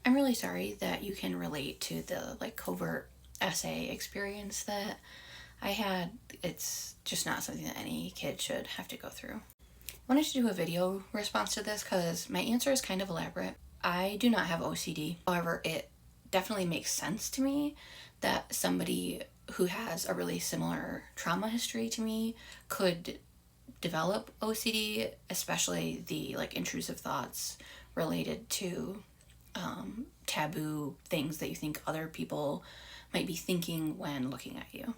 I'm really sorry that you can relate to the like covert essay experience that I had. It's just not something that any kid should have to go through. I wanted to do a video response to this because my answer is kind of elaborate. I do not have OCD. However, it definitely makes sense to me that somebody who has a really similar trauma history to me could develop OCD, especially the like intrusive thoughts related to taboo things that you think other people might be thinking when looking at you.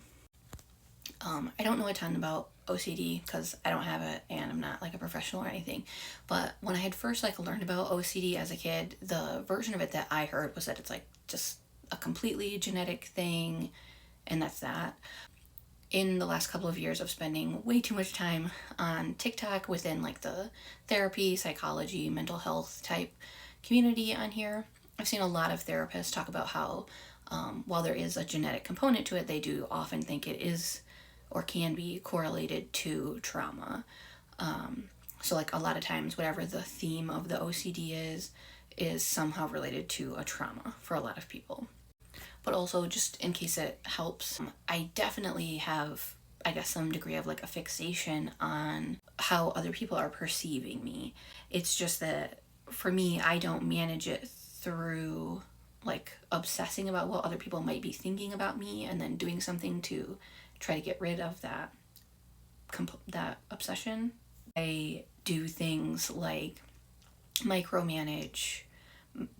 I don't know a ton about OCD because I don't have it and I'm not like a professional or anything. But when I had first like learned about OCD as a kid, the version of it that I heard was that it's like just a completely genetic thing and that's that. In the last couple of years of spending way too much time on TikTok within like the therapy, psychology, mental health type community on here, I've seen a lot of therapists talk about how while there is a genetic component to it, they do often think it is or can be correlated to trauma. So like a lot of times whatever the theme of the OCD is somehow related to a trauma for a lot of people. But also just in case it helps, I definitely have, I guess, some degree of like a fixation on how other people are perceiving me. It's just that for me, I don't manage it through like obsessing about what other people might be thinking about me and then doing something to try to get rid of that obsession. I do things like micromanage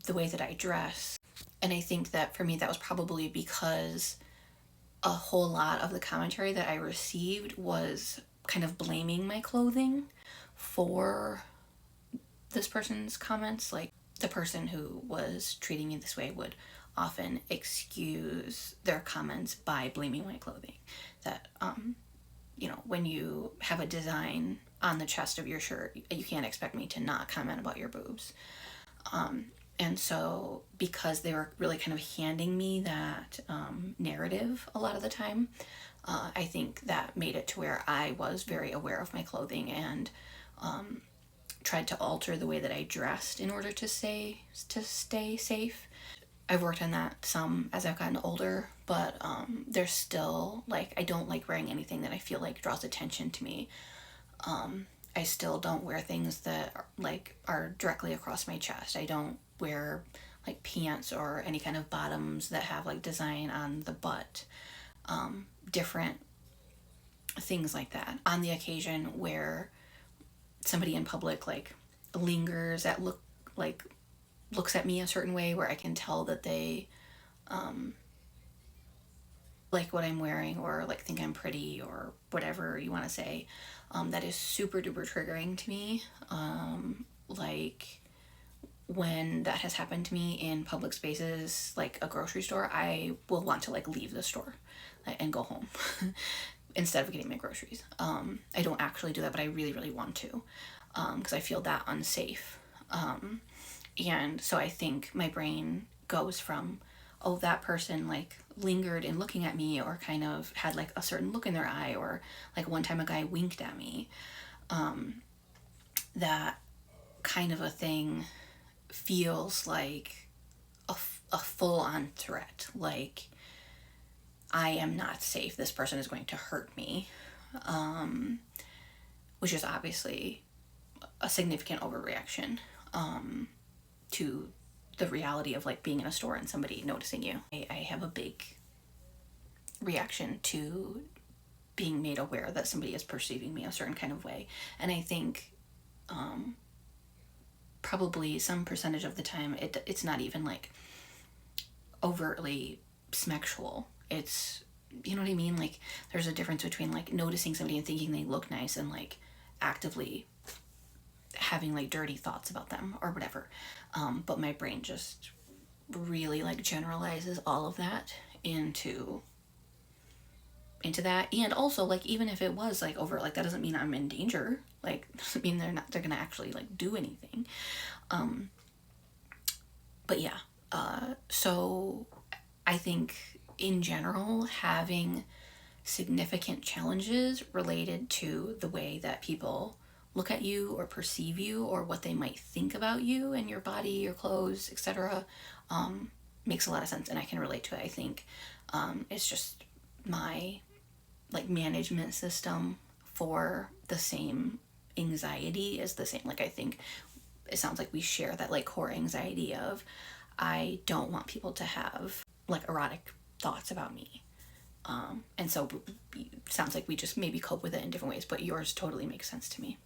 the way that I dress. And I think that for me, that was probably because a whole lot of the commentary that I received was kind of blaming my clothing for this person's comments. Like the person who was treating me this way would often excuse their comments by blaming my clothing. That, when you have a design on the chest of your shirt, you can't expect me to not comment about your boobs. And so because they were really kind of handing me that narrative a lot of the time, I think that made it to where I was very aware of my clothing and tried to alter the way that I dressed in order to stay safe. I've worked on that some as I've gotten older, but there's still like I don't like wearing anything that I feel like draws attention to me. I still don't wear things that are directly across my chest. I don't wear like pants or any kind of bottoms that have like design on the butt. Different things like that. On the occasion where somebody in public like lingers at looks at me a certain way where I can tell that they like what I'm wearing or like think I'm pretty or whatever you want to say, that is super duper triggering to me. Like when that has happened to me in public spaces like a grocery store, I will want to like leave the store and go home instead of getting my groceries. I don't actually do that, but I really, really want to because I feel that unsafe. And so I think my brain goes from, oh, that person like lingered in looking at me or kind of had like a certain look in their eye, or like one time a guy winked at me. That kind of a thing feels like a full-on threat. Like I am not safe. This person is going to hurt me, which is obviously a significant overreaction to the reality of like being in a store and somebody noticing you. I have a big reaction to being made aware that somebody is perceiving me a certain kind of way. And I think probably some percentage of the time it's not even like overtly sexual. It's, you know what I mean? Like there's a difference between like noticing somebody and thinking they look nice and like actively having like dirty thoughts about them or whatever. But my brain just really like generalizes all of that into that. And also like even if it was like over, like that doesn't mean I'm in danger. Like doesn't mean they're gonna actually like do anything. But yeah, so I think in general having significant challenges related to the way that people look at you or perceive you, or what they might think about you and your body, your clothes, etc., makes a lot of sense, and I can relate to it. I think it's just my like management system for the same anxiety is the same. Like, I think it sounds like we share that like core anxiety of, I don't want people to have like erotic thoughts about me. And so it sounds like we just maybe cope with it in different ways, but yours totally makes sense to me.